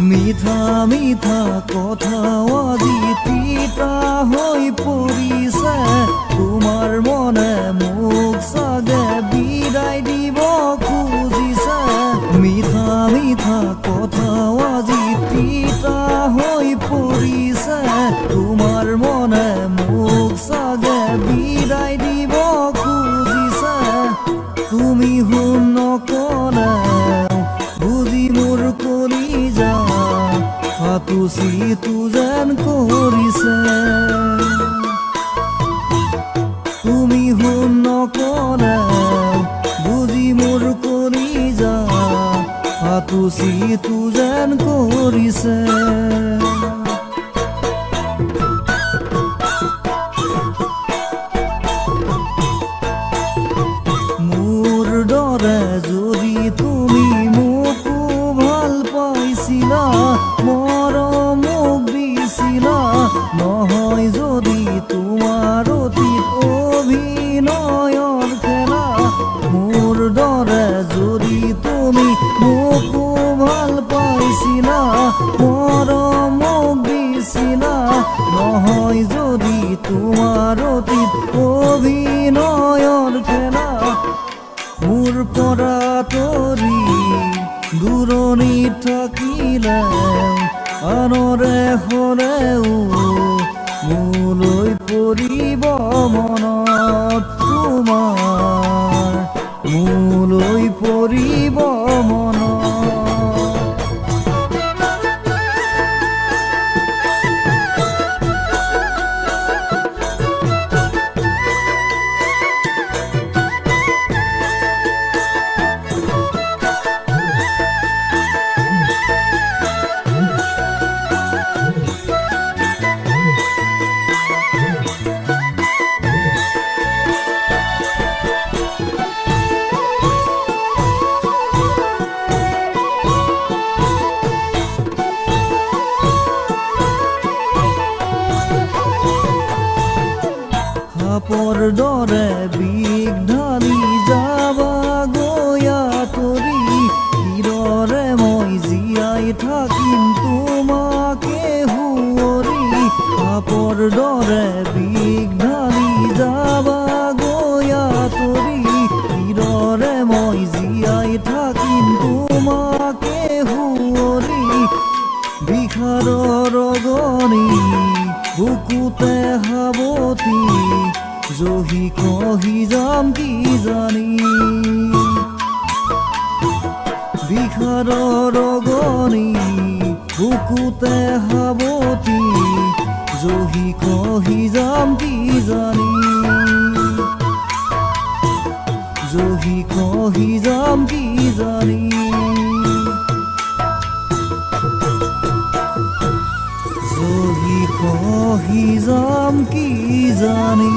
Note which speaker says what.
Speaker 1: মিঠা মিঠা কথা আজি তিতা হৈ পৰিছে তোমাৰ মনে মোক চাগে বিদায় দিব খুজিছে মিঠা মিঠা কথা আজি তিতা হৈ পৰিছে তোমাৰ মনে মোক চাগে বিদায় দিব খুজিছে তুমি শুন নকলে বুজি মোৰ কলিজা হাতুচি তু যেন কৰিছে তুমি শুন নকলে বুজি মোৰ কলিজা হাতুচি তু যেন কৰিছে মোৰ দৰে যদি তুমি মোকো ভাল পাইছিলা মৰম মোক দিছিলা নহয় যদি তোমাৰ অতীত অভিনয়ৰ খেলা মোৰ দৰে যদি তুমি মোকো ভাল পাইছিলা মৰম মোক দিছিলা নহয় যদি তোমাৰ অতীত অভিনয়ৰ খেলা মোৰ পৰা তৰি দূৰণিত থাকিলে আনৰে হ'লেও মোলৈ পৰিব মনত তোমাৰ মোলৈ পৰিব মনত সাপৰ দৰে বিষ ঢালি যাবা গয়া তৰি কিদৰে মই জীয়াই থাকিম তোমাকে সুঁৱৰি সাপৰ দৰে বিষ ঢালি যাবা গয়া তৰি কিদৰে মই জীয়াই থাকিম তোমাকে সুঁৱৰি বিষাদৰ ৰগনি বুকুতে সাৱতি জহি কহি যাম কি জানি বিষাদৰ ৰগনি বুকুতে সাৱতি জহি কহি যাম কি জানি জহি কহি যাম কি জানি জহি কহি যাম কি জানি